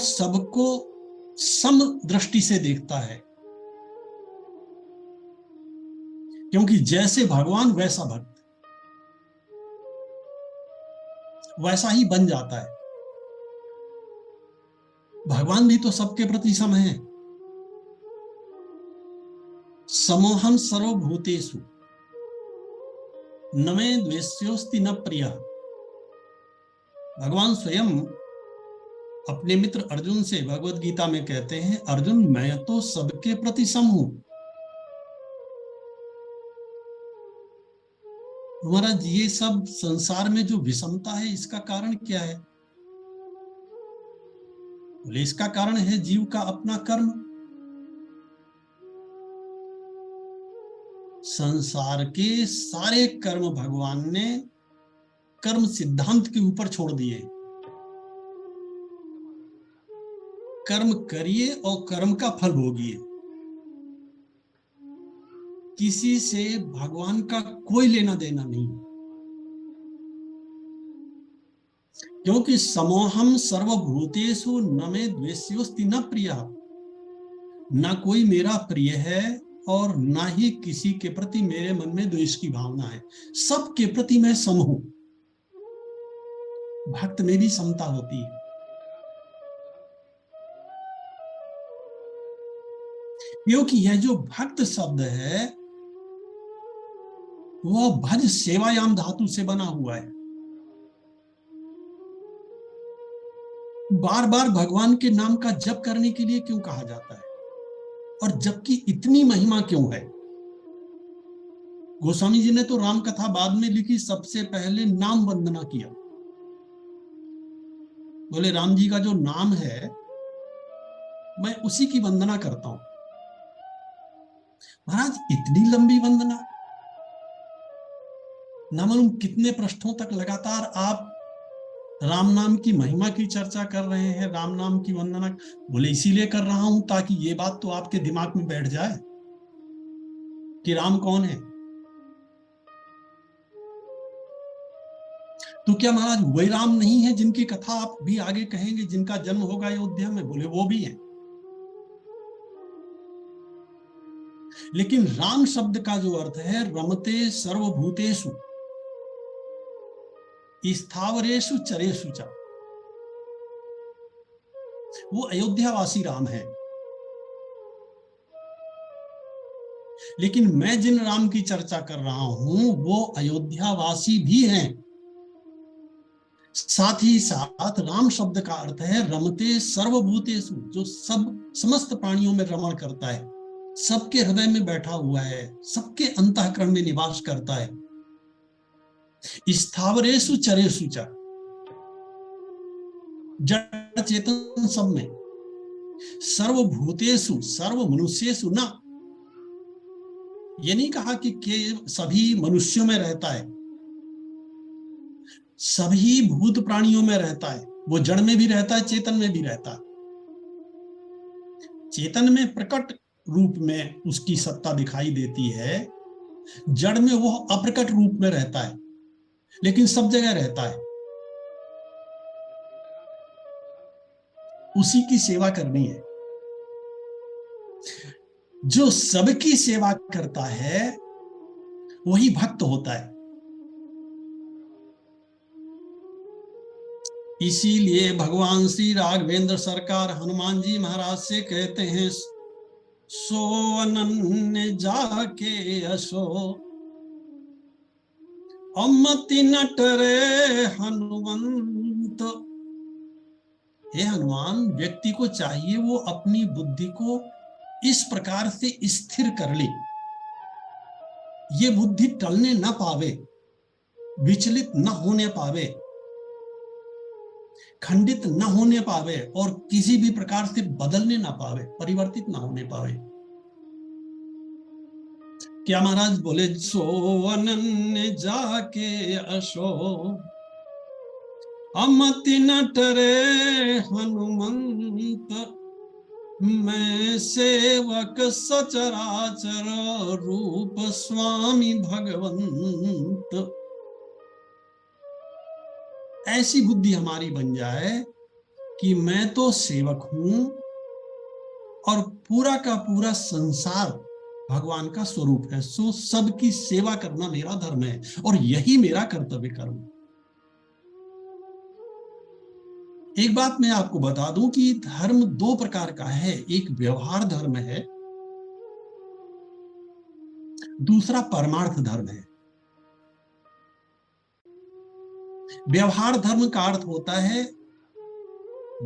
सबको सम दृष्टि से देखता है, क्योंकि जैसे भगवान वैसा भक्त, वैसा ही बन जाता है। भगवान भी तो सबके प्रति सम है। समोहम सर्वभूतेषु न मे द्वेष्योस्ति न प्रियः। भगवान स्वयं अपने मित्र अर्जुन से भगवत गीता में कहते हैं, अर्जुन मैं तो सबके प्रति सम हूं। महाराज ये सब संसार में जो विषमता है, इसका कारण क्या है? बोले इसका कारण है जीव का अपना कर्म। संसार के सारे कर्म भगवान ने कर्म सिद्धांत के ऊपर छोड़ दिए। कर्म करिए और कर्म का फल भोगिए। किसी से भगवान का कोई लेना देना नहीं, क्योंकि समोहम सर्वभूतेषु न मे द्वेष्योस्ति न प्रियः। ना कोई मेरा प्रिय है और ना ही किसी के प्रति मेरे मन में द्वेष की भावना है। सबके प्रति मैं सम हूं। भक्त में भी समता होती है। क्योंकि यह जो भक्त शब्द है वह भज सेवायाम धातु से बना हुआ है। बार बार भगवान के नाम का जप करने के लिए क्यों कहा जाता है, और जप की इतनी महिमा क्यों है? गोस्वामी जी ने तो राम कथा बाद में लिखी, सबसे पहले नाम वंदना किया। बोले राम जी का जो नाम है मैं उसी की वंदना करता हूं। महाराज इतनी लंबी वंदना, न मालूम कितने पृष्ठों तक लगातार आप राम नाम की महिमा की चर्चा कर रहे हैं, राम नाम की वंदना। बोले इसीलिए कर रहा हूं ताकि ये बात तो आपके दिमाग में बैठ जाए कि राम कौन है। तो क्या महाराज वही राम नहीं है जिनकी कथा आप भी आगे कहेंगे, जिनका जन्म होगा अयोध्या में? बोले वो भी है। लेकिन राम शब्द का जो अर्थ है रमते सर्वभूतेषु स्थावरेषु चरेषु च, वो अयोध्यावासी राम है। लेकिन मैं जिन राम की चर्चा कर रहा हूं वो अयोध्यावासी भी हैं। साथ ही साथ राम शब्द का अर्थ है रमते सर्वभूतेषु, जो सब समस्त प्राणियों में रमण करता है, सबके हृदय में बैठा हुआ है, सबके अंतःकरण में निवास करता है। स्थावरेषु चरेषु च, जड़ चेतन सब में, सर्वभूतेषु सर्व मनुष्येषु न, ये नहीं कहा कि सभी मनुष्यों में रहता है, सभी भूत प्राणियों में रहता है। वो जड़ में भी रहता है, चेतन में भी रहता है। चेतन में प्रकट रूप में उसकी सत्ता दिखाई देती है, जड़ में वो अप्रकट रूप में रहता है, लेकिन सब जगह रहता है। उसी की सेवा करनी है। जो सबकी सेवा करता है वही भक्त होता है। इसीलिए भगवान श्री राघवेंद्र सरकार हनुमान जी महाराज से कहते हैं, सो अनन्य जाके असो अमति नटरे हनुमंत। हे हनुमान, व्यक्ति को चाहिए वो अपनी बुद्धि को इस प्रकार से स्थिर कर ले, ये बुद्धि टलने ना पावे, विचलित न होने पावे, खंडित न होने पावे और किसी भी प्रकार से बदलने ना पावे, परिवर्तित ना होने पावे। क्या महाराज बोले, सो अनन्य जाके असो अमति नटरे हनुमंत। मैं सेवक सचराचर रूप स्वामी भगवंत। ऐसी बुद्धि हमारी बन जाए कि मैं तो सेवक हूं और पूरा का पूरा संसार भगवान का स्वरूप है, सो सबकी सेवा करना मेरा धर्म है और यही मेरा कर्तव्य कर्म है। एक बात मैं आपको बता दूं कि धर्म दो प्रकार का है, एक व्यवहार धर्म है, दूसरा परमार्थ धर्म है। व्यवहार धर्म का अर्थ होता है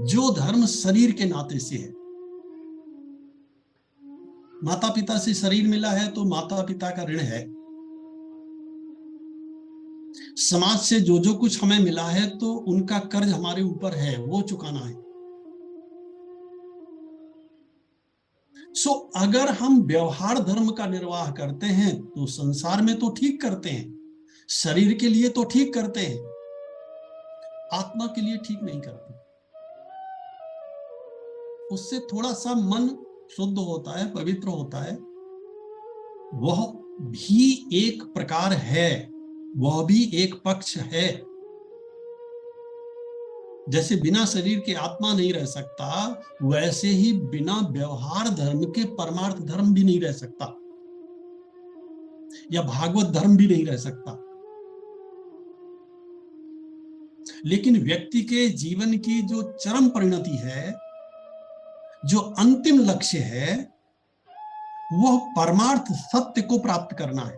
जो धर्म शरीर के नाते से है। माता पिता से शरीर मिला है तो माता पिता का ऋण है, समाज से जो जो कुछ हमें मिला है तो उनका कर्ज हमारे ऊपर है, वो चुकाना है। सो अगर हम व्यवहार धर्म का निर्वाह करते हैं तो संसार में तो ठीक करते हैं, शरीर के लिए तो ठीक करते हैं, आत्मा के लिए ठीक नहीं करते। उससे थोड़ा सा मन शुद्ध होता है, पवित्र होता है, वह भी एक प्रकार है, वह भी एक पक्ष है। जैसे बिना शरीर के आत्मा नहीं रह सकता, वैसे ही बिना व्यवहार धर्म के परमार्थ धर्म भी नहीं रह सकता, या भागवत धर्म भी नहीं रह सकता। लेकिन व्यक्ति के जीवन की जो चरम परिणति है, जो अंतिम लक्ष्य है, वह परमार्थ सत्य को प्राप्त करना है,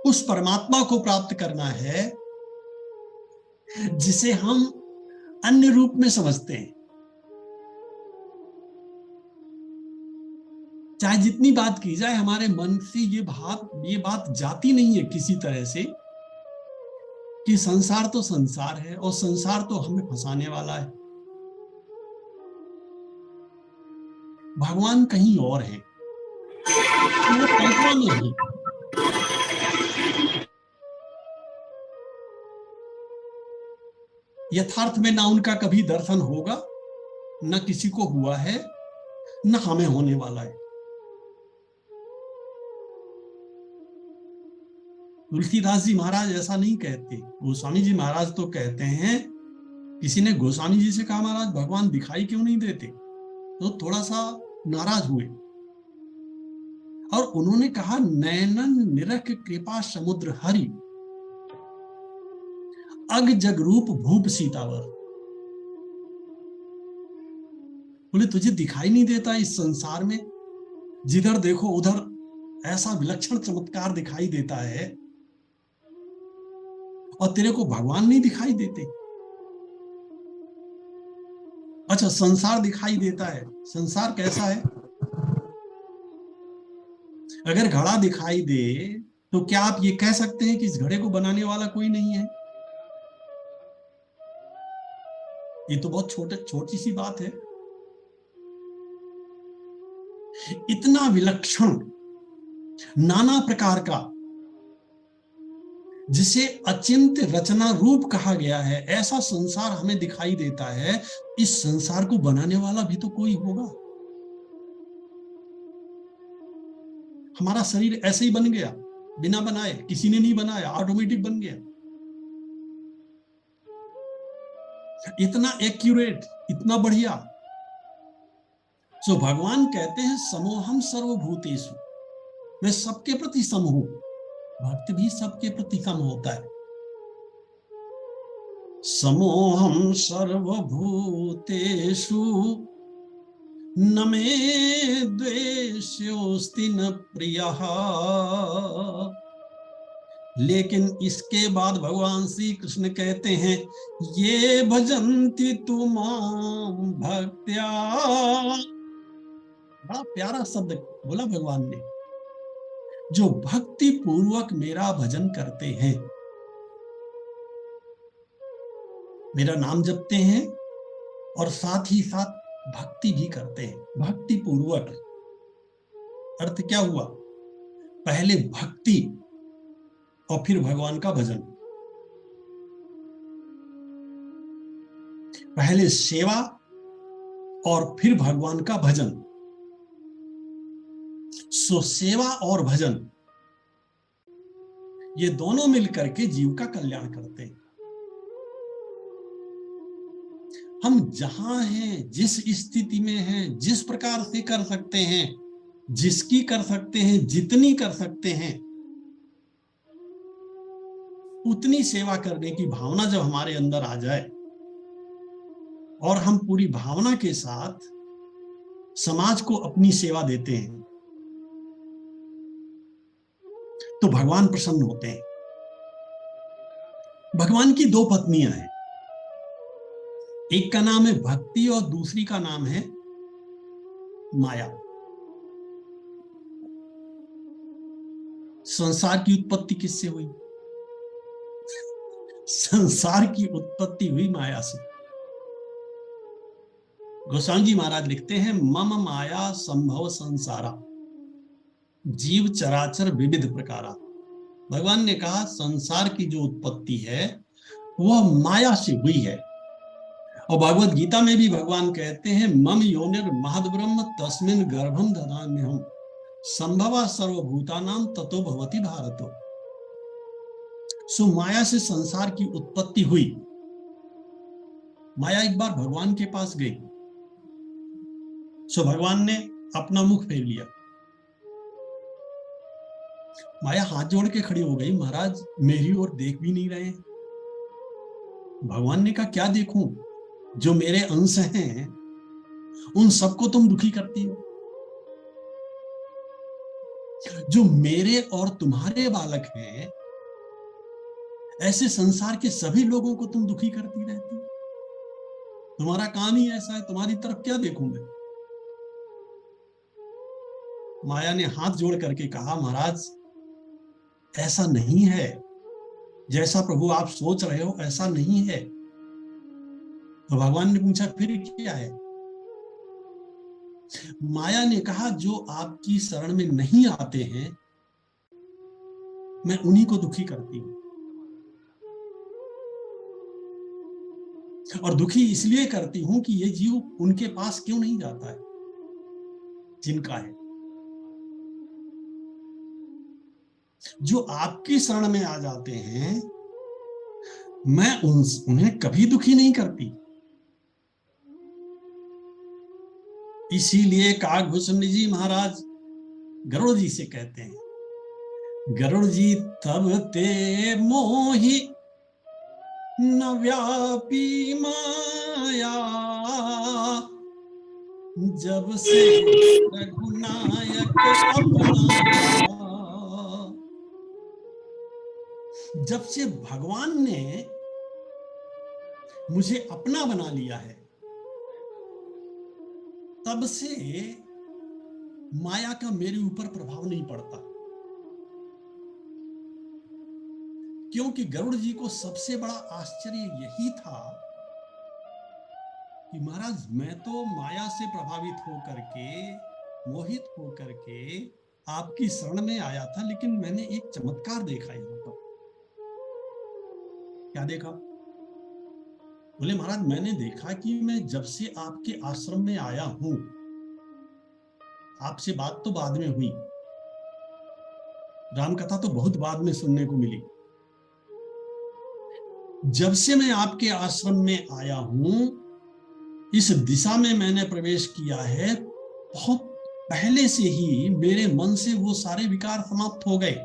उस परमात्मा को प्राप्त करना है जिसे हम अन्य रूप में समझते हैं। चाहे जितनी बात की जाए, हमारे मन से ये बात जाती नहीं है किसी तरह से कि संसार तो संसार है और संसार तो हमें फंसाने वाला है, भगवान कहीं और है, वो कल्पना में है। यथार्थ में ना उनका कभी दर्शन होगा, न किसी को हुआ है, न हमें होने वाला है। तुलसीदास जी महाराज ऐसा नहीं कहते, गोस्वामी जी महाराज तो कहते हैं, किसी ने गोस्वामी जी से कहा महाराज भगवान दिखाई क्यों नहीं देते, तो थोड़ा सा नाराज हुए और उन्होंने कहा नैनन निरख कृपा समुद्र हरि अग जग रूप भूप सीतावर। बोले तुझे दिखाई नहीं देता इस संसार में, जिधर देखो उधर ऐसा विलक्षण चमत्कार दिखाई देता है और तेरे को भगवान नहीं दिखाई देते। अच्छा, संसार दिखाई देता है, संसार कैसा है? अगर घड़ा दिखाई दे तो क्या आप ये कह सकते हैं कि इस घड़े को बनाने वाला कोई नहीं है? ये तो बहुत छोटी सी बात है। इतना विलक्षण, नाना प्रकार का, जिसे अचिंत्य रचना रूप कहा गया है, ऐसा संसार हमें दिखाई देता है। इस संसार को बनाने वाला भी तो कोई होगा। हमारा शरीर ऐसे ही बन गया, बिना बनाए, किसी ने नहीं बनाया, ऑटोमेटिक बन गया। इतना एक्यूरेट, इतना बढ़िया। सो भगवान कहते हैं समोहम सर्वभूतेषु, मैं सबके प्रति सम हूं। भक्त भी सबके प्रति सम होता है। समोहम सर्वभूतेषु न मे द्वेष्योस्ति न प्रियः। लेकिन इसके बाद भगवान श्री कृष्ण कहते हैं ये भजन्ति तुमाम भक्त्या। बड़ा प्यारा शब्द बोला भगवान ने, जो भक्ति पूर्वक मेरा भजन करते हैं, मेरा नाम जपते हैं और साथ ही साथ भक्ति भी करते हैं। भक्ति पूर्वक अर्थ क्या हुआ? पहले भक्ति और फिर भगवान का भजन। पहले सेवा और फिर भगवान का भजन। सो सेवा और भजन ये दोनों मिलकर के जीव का कल्याण करते हैं। हम जहां हैं, जिस स्थिति में हैं, जिस प्रकार से कर सकते हैं, जिसकी कर सकते हैं, जितनी कर सकते हैं, उतनी सेवा करने की भावना जब हमारे अंदर आ जाए और हम पूरी भावना के साथ समाज को अपनी सेवा देते हैं, तो भगवान प्रसन्न होते हैं। भगवान की दो पत्नियां हैं, एक का नाम है भक्ति और दूसरी का नाम है माया। संसार की उत्पत्ति किससे हुई? संसार की उत्पत्ति हुई माया से। गोस्वामी जी महाराज लिखते हैं, मम माया संभव संसारा जीव चराचर विविध प्रकारा। भगवान ने कहा संसार की जो उत्पत्ति है वह माया से हुई है। और भगवत गीता में भी भगवान कहते हैं, मम योनिर महद ब्रह्म तस्मिन गर्भम ददाम्यहम् संभवा सर्वभूतानां ततो भवति भारतो। सो माया से संसार की उत्पत्ति हुई। माया एक बार भगवान के पास गई, सो भगवान ने अपना मुख फेर लिया। माया हाथ जोड़ के खड़ी हो गई, महाराज मेरी ओर देख भी नहीं रहे। भगवान ने कहा, क्या देखूं, जो मेरे अंश हैं उन सबको तुम दुखी करती हो, जो मेरे और तुम्हारे बालक हैं ऐसे संसार के सभी लोगों को तुम दुखी करती रहती। तुम्हारा काम ही ऐसा है, तुम्हारी तरफ क्या देखूं मैं। माया ने हाथ जोड़ करके कहा, महाराज ऐसा नहीं है, जैसा प्रभु आप सोच रहे हो ऐसा नहीं है। तो भगवान ने पूछा, फिर क्या है? माया ने कहा, जो आपकी शरण में नहीं आते हैं मैं उन्हीं को दुखी करती हूं। और दुखी इसलिए करती हूं कि ये जीव उनके पास क्यों नहीं जाता है जिनका है। जो आपकी शरण में आ जाते हैं मैं उन्हें कभी दुखी नहीं करती। इसीलिए काकभूषण जी महाराज गरुड़ जी से कहते हैं, गरुड़ जी तब ते मोहि न व्यापी माया, जब से रघुनायक अपनाया। जब से भगवान ने मुझे अपना बना लिया है तब से माया का मेरे ऊपर प्रभाव नहीं पड़ता। क्योंकि गरुड़ जी को सबसे बड़ा आश्चर्य यही था कि महाराज मैं तो माया से प्रभावित होकर के, मोहित होकर के आपकी शरण में आया था, लेकिन मैंने एक चमत्कार देखा यहां पर। क्या देखा? बोले महाराज मैंने देखा कि मैं जब से आपके आश्रम में आया हूं, आपसे बात तो बाद में हुई, राम कथा तो बहुत बाद में सुनने को मिली। जब से मैं आपके आश्रम में आया हूं, इस दिशा में मैंने प्रवेश किया है, बहुत पहले से ही मेरे मन से वो सारे विकार समाप्त हो गए।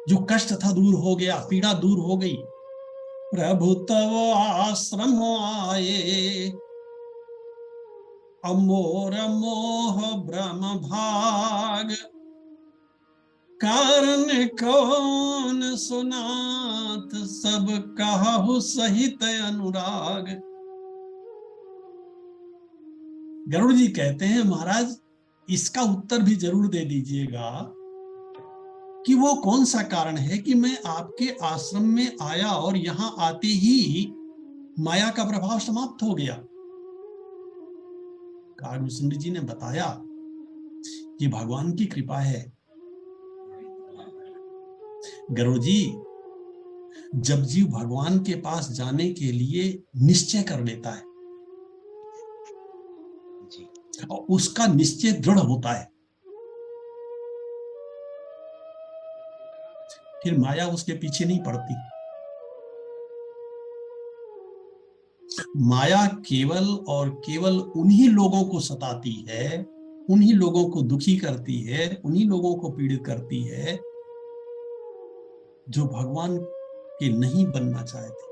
जो कष्ट था दूर हो गया, पीड़ा दूर हो गई। प्रभु तव आश्रम आए, अमोर मोह भ्रम भाग, कारण कौन सुनात, सब कहु सहित अनुराग। गरुड़ जी कहते हैं, महाराज इसका उत्तर भी जरूर दे दीजिएगा कि वो कौन सा कारण है कि मैं आपके आश्रम में आया और यहां आते ही माया का प्रभाव समाप्त हो गया। काकभूषण जी ने बताया कि भगवान की कृपा है। गरुड़ जी, जब जीव भगवान के पास जाने के लिए निश्चय कर लेता है और उसका निश्चय दृढ़ होता है, फिर माया उसके पीछे नहीं पड़ती। माया केवल और केवल उन्हीं लोगों को सताती है, उन्हीं लोगों को दुखी करती है, उन्हीं लोगों को पीड़ित करती है जो भगवान के नहीं बनना चाहते।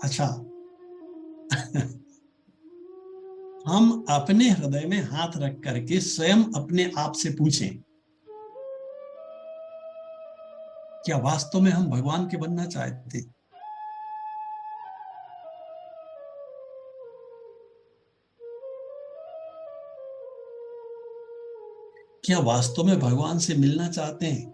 अच्छा, हम अपने हृदय में हाथ रख करके स्वयं अपने आप से पूछें, क्या वास्तव में हम भगवान के बनना चाहते? क्या वास्तव में भगवान से मिलना चाहते हैं?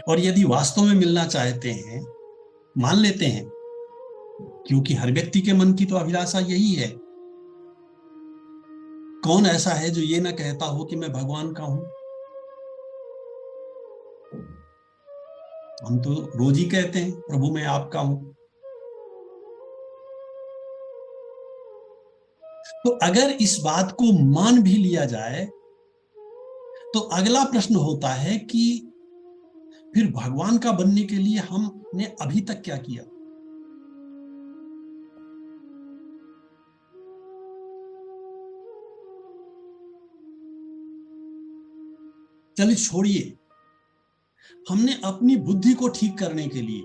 और यदि वास्तव में मिलना चाहते हैं, मान लेते हैं, क्योंकि हर व्यक्ति के मन की तो अभिलाषा यही है, कौन ऐसा है जो ये ना कहता हो कि मैं भगवान का हूं? हम तो रोज ही कहते हैं, प्रभु मैं आपका हूं। तो अगर इस बात को मान भी लिया जाए तो अगला प्रश्न होता है कि फिर भगवान का बनने के लिए हमने अभी तक क्या किया? चलिए छोड़िए, हमने अपनी बुद्धि को ठीक करने के लिए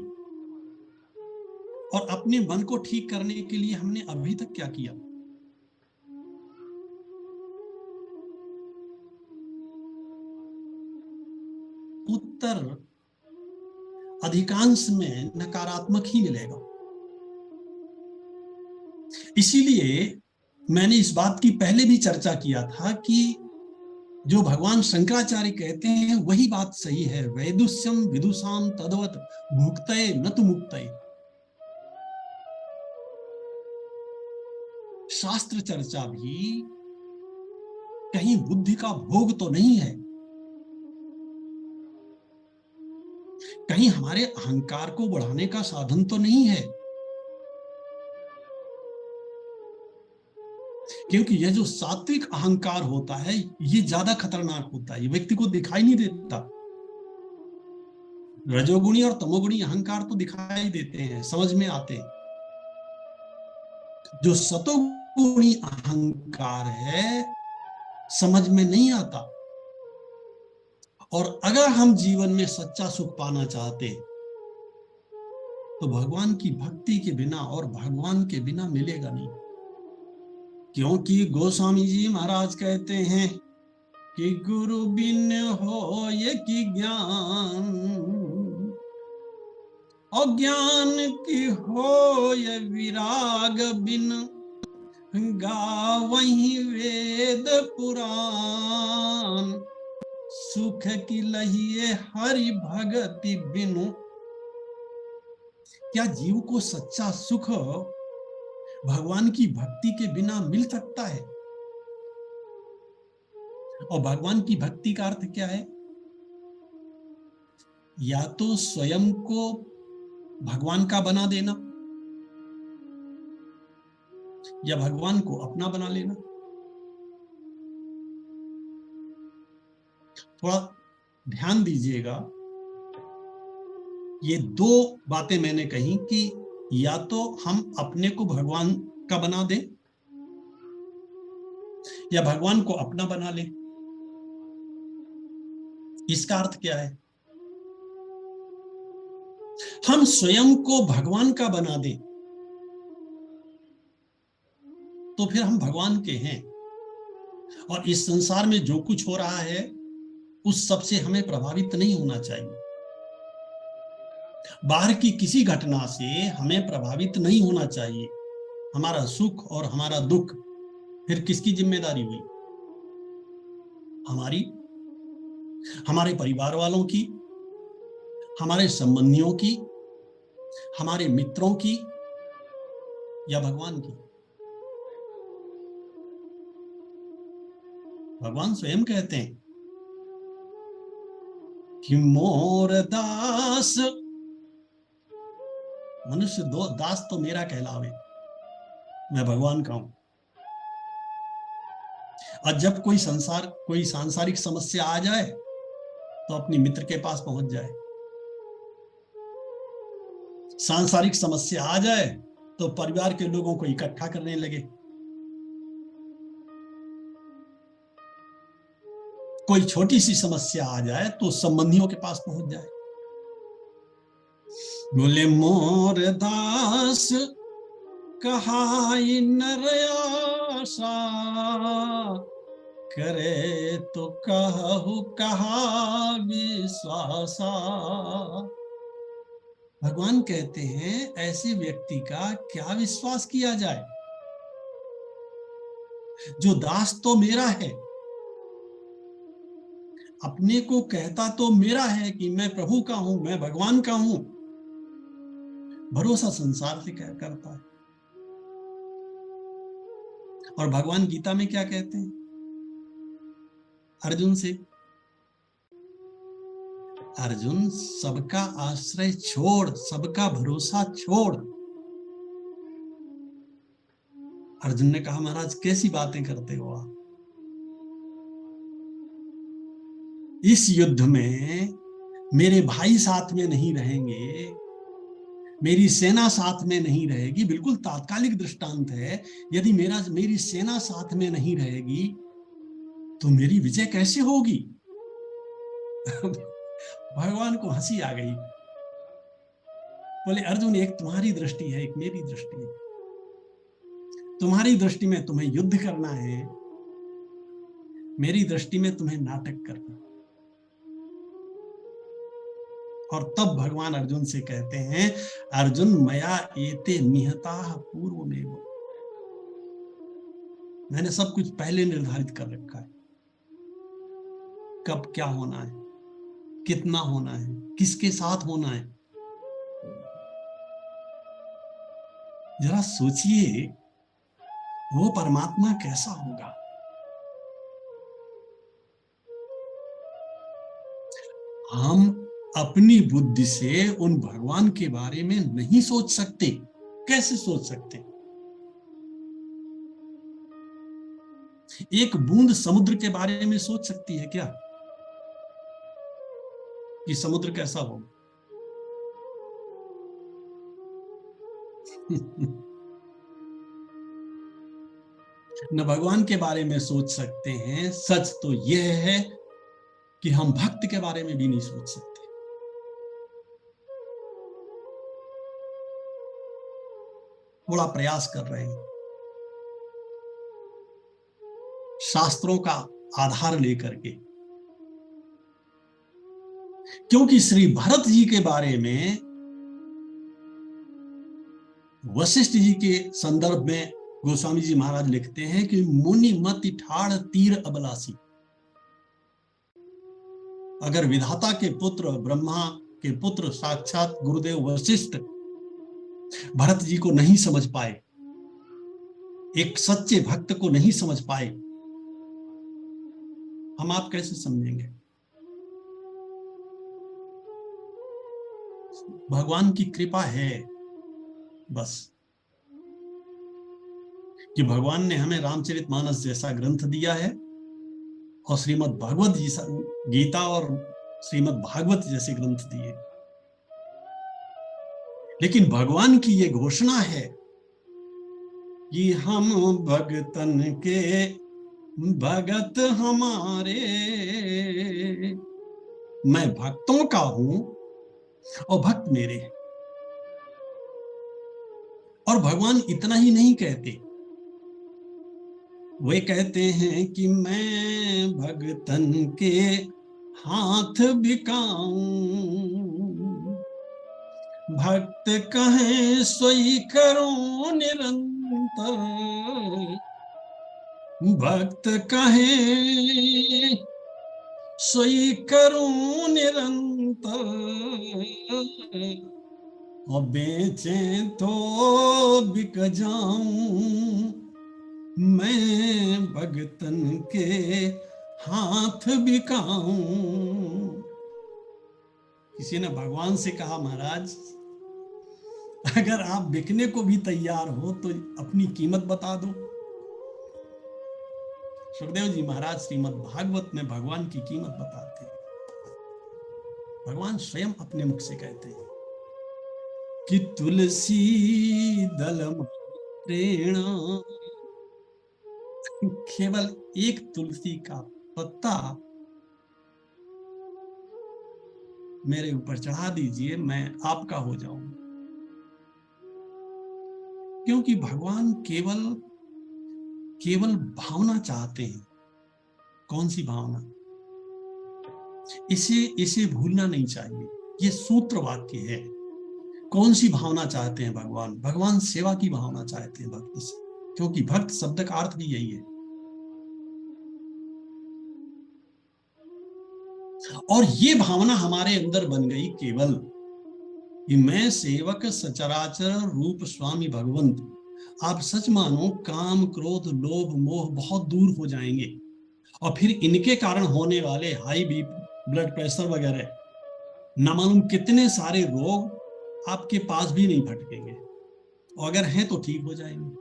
और अपने मन को ठीक करने के लिए हमने अभी तक क्या किया? उत्तर अधिकांश में नकारात्मक ही मिलेगा। इसीलिए मैंने इस बात की पहले भी चर्चा किया था कि जो भगवान शंकराचार्य कहते हैं वही बात सही है, वैदुष्यम विदुषाम तद्वत भुक्तये न तु मुक्तये। शास्त्र चर्चा भी कहीं बुद्धि का भोग तो नहीं है, कहीं हमारे अहंकार को बढ़ाने का साधन तो नहीं है, क्योंकि यह जो सात्विक अहंकार होता है ये ज्यादा खतरनाक होता है, ये व्यक्ति को दिखाई नहीं देता। रजोगुणी और तमोगुणी अहंकार तो दिखाई देते हैं, समझ में आते हैं। जो सतोगुणी अहंकार है समझ में नहीं आता। और अगर हम जीवन में सच्चा सुख पाना चाहते तो भगवान की भक्ति के बिना और भगवान के बिना मिलेगा नहीं। क्योंकि गोस्वामी जी महाराज कहते हैं कि गुरु बिन हो ये कि ज्ञान, अज्ञान की हो ये विराग बिन, गावहीं वेद पुराण, सुख की लहिए हरि भगति बिनु। क्या जीव को सच्चा सुख भगवान की भक्ति के बिना मिल सकता है? और भगवान की भक्ति का अर्थ क्या है? या तो स्वयं को भगवान का बना देना या भगवान को अपना बना लेना। थोड़ा ध्यान दीजिएगा, ये दो बातें मैंने कही कि या तो हम अपने को भगवान का बना दें या भगवान को अपना बना लें। इसका अर्थ क्या है? हम स्वयं को भगवान का बना दें तो फिर हम भगवान के हैं, और इस संसार में जो कुछ हो रहा है उस सब से हमें प्रभावित नहीं होना चाहिए। बाहर की किसी घटना से हमें प्रभावित नहीं होना चाहिए। हमारा सुख और हमारा दुख फिर किसकी जिम्मेदारी हुई? हमारी, हमारे परिवार वालों की, हमारे संबंधियों की, हमारे मित्रों की, या भगवान की? भगवान स्वयं कहते हैं कि मोर दास, मनुष्य दो दास तो मेरा कहलावे, मैं भगवान का हूं। और जब कोई सांसारिक समस्या आ जाए तो अपनी मित्र के पास पहुंच जाए, सांसारिक समस्या आ जाए तो परिवार के लोगों को इकट्ठा करने लगे, कोई छोटी सी समस्या आ जाए तो संबंधियों के पास पहुंच जाए। बोले मोर दास कहाई नर आशा, करे तो कहु कहा विश्वासा। भगवान कहते हैं ऐसे व्यक्ति का क्या विश्वास किया जाए जो दास तो मेरा है, अपने को कहता तो मेरा है कि मैं प्रभु का हूं, मैं भगवान का हूं, भरोसा संसार से क्या करता है। और भगवान गीता में क्या कहते हैं अर्जुन से? अर्जुन, सबका आश्रय छोड़, सबका भरोसा छोड़। अर्जुन ने कहा महाराज कैसी बातें करते हो आप, इस युद्ध में मेरे भाई साथ में नहीं रहेंगे, मेरी सेना साथ में नहीं रहेगी, बिल्कुल तात्कालिक दृष्टांत है, यदि मेरी सेना साथ में नहीं रहेगी तो मेरी विजय कैसे होगी? भगवान को हंसी आ गई। बोले अर्जुन, एक तुम्हारी दृष्टि है, एक मेरी दृष्टि है। तुम्हारी दृष्टि में तुम्हें युद्ध करना है, मेरी दृष्टि में तुम्हें नाटक करना। और तब भगवान अर्जुन से कहते हैं, अर्जुन मया एते निहताः पूर्वमेव, मैंने सब कुछ पहले निर्धारित कर रखा है, कब क्या होना है, कितना होना है, किसके साथ होना है। जरा सोचिए वो परमात्मा कैसा होगा। हम अपनी बुद्धि से उन भगवान के बारे में नहीं सोच सकते, कैसे सोच सकते? एक बूंद समुद्र के बारे में सोच सकती है क्या कि समुद्र कैसा हो? न भगवान के बारे में सोच सकते हैं। सच तो यह है कि हम भक्त के बारे में भी नहीं सोच सकते। थोड़ा प्रयास कर रहे हैं शास्त्रों का आधार लेकर के, क्योंकि श्री भरत जी के बारे में वशिष्ठ जी के संदर्भ में गोस्वामी जी महाराज लिखते हैं कि मुनि मति ठाड़ तीर अबलासी। अगर विधाता के पुत्र, ब्रह्मा के पुत्र साक्षात गुरुदेव वशिष्ठ भरत जी को नहीं समझ पाए, एक सच्चे भक्त को नहीं समझ पाए, हम आप कैसे समझेंगे? भगवान की कृपा है बस कि भगवान ने हमें रामचरितमानस जैसा ग्रंथ दिया है और श्रीमद् भागवत गीता और श्रीमद् भागवत जैसे ग्रंथ दिए। लेकिन भगवान की ये घोषणा है कि हम भगतन के भगत हमारे, मैं भक्तों का हूं और भक्त मेरे। और भगवान इतना ही नहीं कहते, वे कहते हैं कि मैं भगतन के हाथ बिकाऊं, भक्त कहें सोई करो निरंतर, भक्त कहें सोई करूं निरंतर, और बेचे तो बिक जाऊं, मैं भगतन के हाथ बिकाऊं। किसी ने भगवान से कहा, महाराज अगर आप बिकने को भी तैयार हो तो अपनी कीमत बता दो। सुखदेव जी महाराज श्रीमद् भागवत में भगवान की कीमत बताते हैं। भगवान स्वयं अपने मुख से कहते हैं कि तुलसी दल मात्रेण, केवल एक तुलसी का पत्ता मेरे ऊपर चढ़ा दीजिए, मैं आपका हो जाऊंगा। क्योंकि भगवान केवल भावना चाहते हैं। कौन सी भावना? इसे भूलना नहीं चाहिए, ये सूत्र वाक्य है। कौन सी भावना चाहते हैं भगवान? भगवान सेवा की भावना चाहते हैं भक्त से, क्योंकि भक्त शब्द का अर्थ भी यही है। और ये भावना हमारे अंदर बन गई केवल कि मैं सेवक सचराचर रूप स्वामी भगवंत। आप सच मानो, काम क्रोध लोभ मोह बहुत दूर हो जाएंगे, और फिर इनके कारण होने वाले हाई बीपी, ब्लड प्रेशर वगैरह, न मालूम कितने सारे रोग आपके पास भी नहीं भटकेंगे, और अगर हैं तो ठीक हो जाएंगे।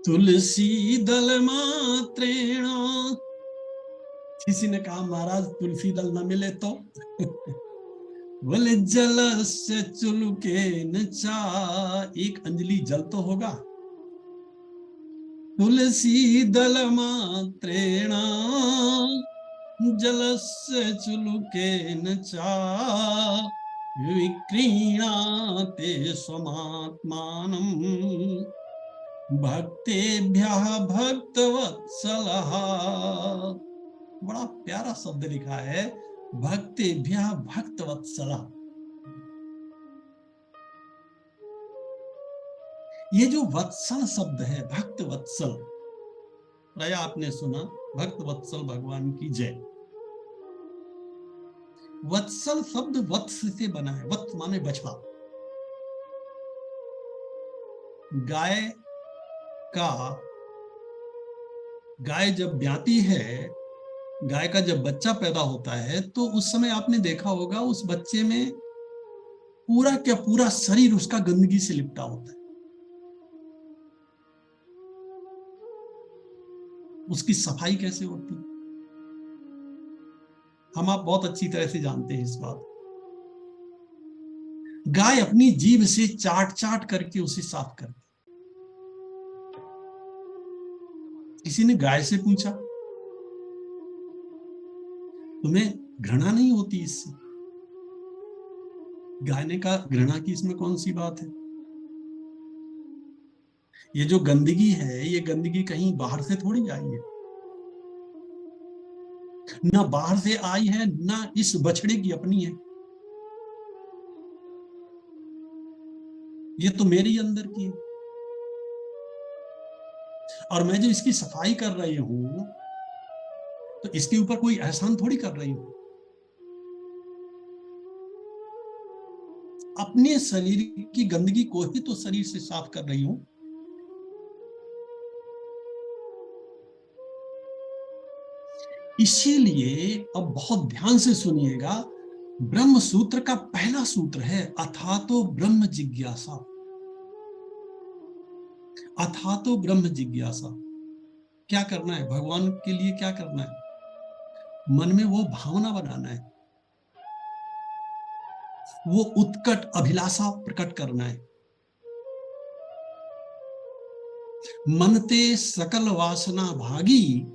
तुलसी दल मात्रेण, किसी ने कहा महाराज तुलसी दल न मिले तो बोले जल से चुलके न चा, एक अंजलि जल तो होगा। तुलसी दल मात्रेण जल से चुलके न चा, विक्रीणाते स्वमात्मानं भक्तेभ्यः भक्तवत्सलः। बड़ा प्यारा शब्द लिखा है, भक्तेभ्यः भक्तवत्सलः। ये जो वत्सल शब्द है, भक्त वत्सल, प्राय आपने सुना, भक्त वत्सल भगवान की जय। वत्सल शब्द वत्स से बना है। वत्स माने बछड़ा। गाय जब ब्याती है, गाय का जब बच्चा पैदा होता है, तो उस समय आपने देखा होगा उस बच्चे में पूरा क्या पूरा शरीर उसका गंदगी से लिपटा होता है। उसकी सफाई कैसे होती है, हम आप बहुत अच्छी तरह से जानते हैं इस बात। गाय अपनी जीभ से चाट चाट करके उसे साफ करती। किसी ने गाय से पूछा, तुम्हें घृणा नहीं होती इससे? गाय ने कहा, घृणा की इसमें कौन सी बात है? ये जो गंदगी है, ये गंदगी कहीं बाहर से थोड़ी आई है, ना बाहर से आई है, ना इस बछड़े की अपनी है, ये तो मेरी अंदर की है। और मैं जो इसकी सफाई कर रही हूं, तो इसके ऊपर कोई एहसान थोड़ी कर रही हूं, अपने शरीर की गंदगी को ही तो शरीर से साफ कर रही हूं। इसीलिए अब बहुत ध्यान से सुनिएगा, ब्रह्म सूत्र का पहला सूत्र है अथातो ब्रह्म जिज्ञासा। अथातो ब्रह्म जिज्ञासा। क्या करना है भगवान के लिए? क्या करना है? मन में वो भावना बनाना है, वो उत्कट अभिलाषा प्रकट करना है। मनते सकल वासना भागी,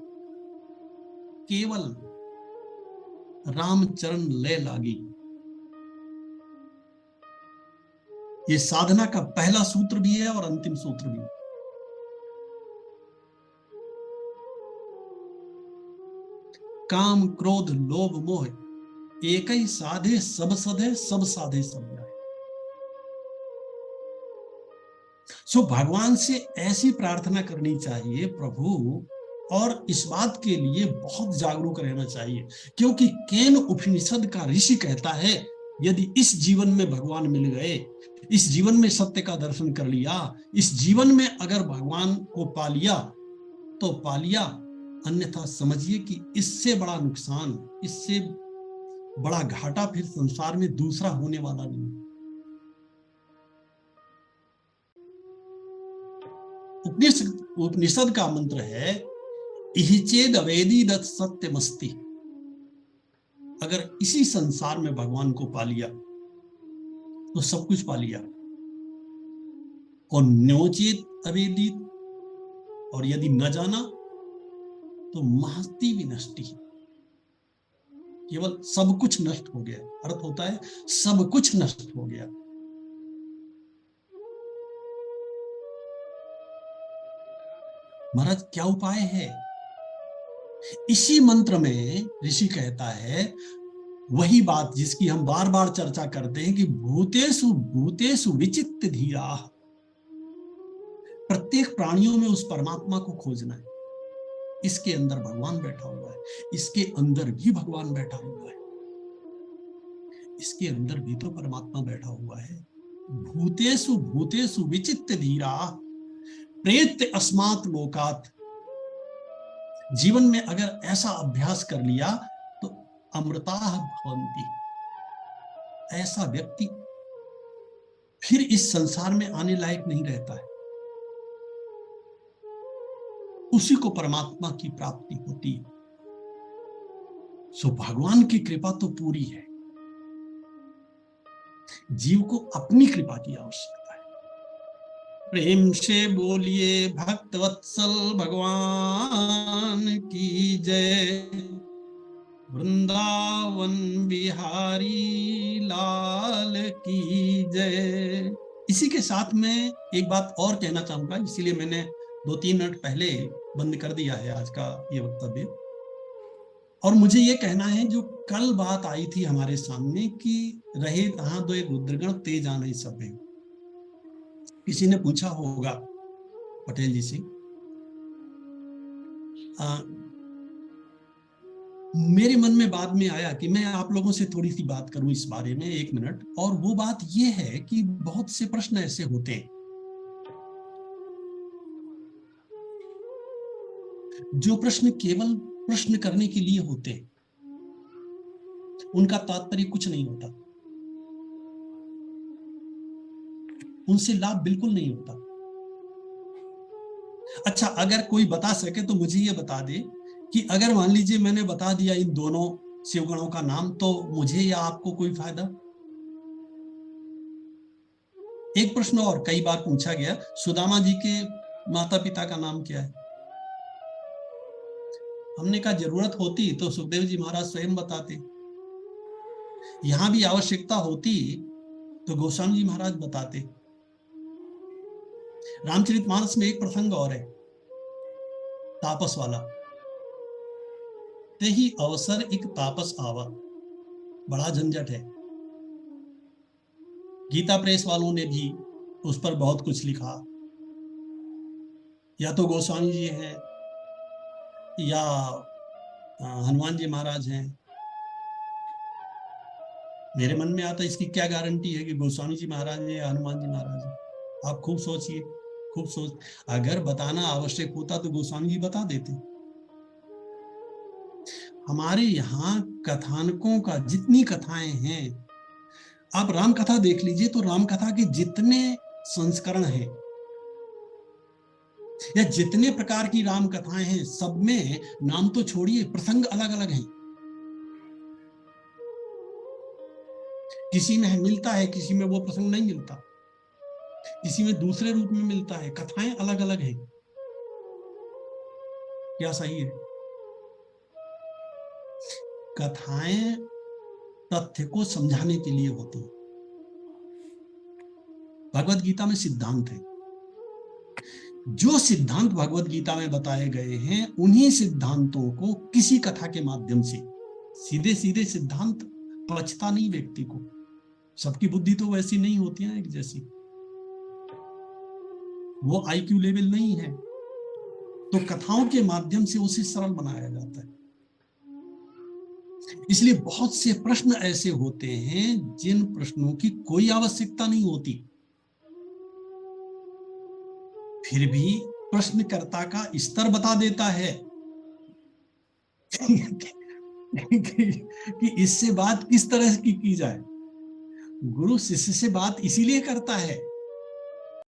केवल रामचरण ले लागी। ये साधना का पहला सूत्र भी है और अंतिम सूत्र भी। काम क्रोध लोभ मोह एक ही साधे सब सधे, सब साधे सब जाए। सो भगवान से ऐसी प्रार्थना करनी चाहिए, प्रभु, और इस बात के लिए बहुत जागरूक रहना चाहिए, क्योंकि केन उपनिषद का ऋषि कहता है, यदि इस जीवन में भगवान मिल गए, इस जीवन में सत्य का दर्शन कर लिया, इस जीवन में अगर भगवान को पा लिया तो पा लिया, अन्यथा समझिए कि इससे बड़ा नुकसान, इससे बड़ा घाटा फिर संसार में दूसरा होने वाला नहीं। उपनिषद का मंत्र है, इहिचेद अवेदिदत् सत्यमस्ति। अगर इसी संसार में भगवान को पा लिया तो सब कुछ पा लिया, और न्योचित अवेदित, और यदि न जाना तो महती विनष्टि, केवल सब कुछ नष्ट हो गया। अर्थ होता है सब कुछ नष्ट हो गया। महाराज क्या उपाय है? इसी मंत्र में ऋषि कहता है वही बात जिसकी हम बार बार चर्चा करते हैं कि भूतेषु भूतेषु विचित्त धीरा। प्रत्येक प्राणियों में उस परमात्मा को खोजना है। इसके अंदर भगवान बैठा हुआ है, इसके अंदर भी भगवान बैठा हुआ है, इसके अंदर भी तो परमात्मा बैठा हुआ है। भूतेषु भूतेषु विचित्त धीरा प्रेत्य अस्मात् लोकात्। जीवन में अगर ऐसा अभ्यास कर लिया तो अमृताः भवन्ति। ऐसा व्यक्ति फिर इस संसार में आने लायक नहीं रहता है, उसी को परमात्मा की प्राप्ति होती है। सो भगवान की कृपा तो पूरी है, जीव को अपनी कृपा की आवश्यकता है। प्रेम से बोलिए भक्तवत्सल भगवान की जय, वृंदावन बिहारी लाल की जय। इसी के साथ में एक बात और कहना चाहूंगा, इसीलिए मैंने 2-3 मिनट पहले बंद कर दिया है आज का ये वक्तव्य। और मुझे ये कहना है, जो कल बात आई थी हमारे सामने कि रहे तहां दो एक रुद्रगण तेज आने सब है। किसी ने पूछा होगा पटेल जी से, मेरे मन में बाद में आया कि मैं आप लोगों से थोड़ी सी बात करूं इस बारे में 1 मिनट। और वो बात ये है कि बहुत से प्रश्न ऐसे होते हैं जो प्रश्न केवल प्रश्न करने के लिए होते हैं, उनका तात्पर्य कुछ नहीं होता, उनसे लाभ बिल्कुल नहीं होता। अच्छा, अगर कोई बता सके तो मुझे ये बता दे कि अगर मान लीजिए मैंने बता दिया इन दोनों शिवगणों का नाम, तो मुझे या आपको कोई फायदा? एक प्रश्न और कई बार पूछा गया, सुदामा जी के माता पिता का नाम क्या है? हमने कहा जरूरत होती तो सुखदेव जी महाराज स्वयं बताते, यहां भी आवश्यकता होती तो गोस्वामी जी महाराज बताते। रामचरितमानस में एक प्रसंग और है, तापस वाला। ते ही अवसर एक तापस आवा, बड़ा झंझट है। गीता प्रेस वालों ने भी उस पर बहुत कुछ लिखा, या तो गोस्वामी जी हैं या हनुमान जी महाराज हैं। मेरे मन में आता इसकी क्या गारंटी है कि गोस्वामी जी महाराज हैं या हनुमान जी महाराज हैं? आप खूब सोचिए, खूब सोच। अगर बताना आवश्यक होता तो गोस्वामी जी बता देते। हमारे यहाँ कथानकों का जितनी कथाएं हैं, आप राम कथा देख लीजिए तो राम कथा के जितने संस्करण हैं या जितने प्रकार की राम कथाएं हैं, सब में नाम तो छोड़िए, प्रसंग अलग अलग हैं। किसी में मिलता है, किसी में वो प्रसंग नहीं मिलता, किसी में दूसरे रूप में मिलता है। कथाएं अलग अलग हैं। क्या सही है? कथाएं तथ्य को समझाने के लिए होती हैं। भगवत गीता में सिद्धांत है, जो सिद्धांत भगवत गीता में बताए गए हैं, उन्हीं सिद्धांतों को किसी कथा के माध्यम से, सीधे सीधे सिद्धांत पचता नहीं व्यक्ति को। सबकी बुद्धि तो वैसी नहीं होती है एक जैसी, वो आईक्यू लेवल नहीं है, तो कथाओं के माध्यम से उसे सरल बनाया जाता है। इसलिए बहुत से प्रश्न ऐसे होते हैं जिन प्रश्नों की कोई आवश्यकता नहीं होती, फिर भी प्रश्नकर्ता का स्तर बता देता है कि इससे बात किस तरह की जाए। गुरु शिष्य से बात इसीलिए करता है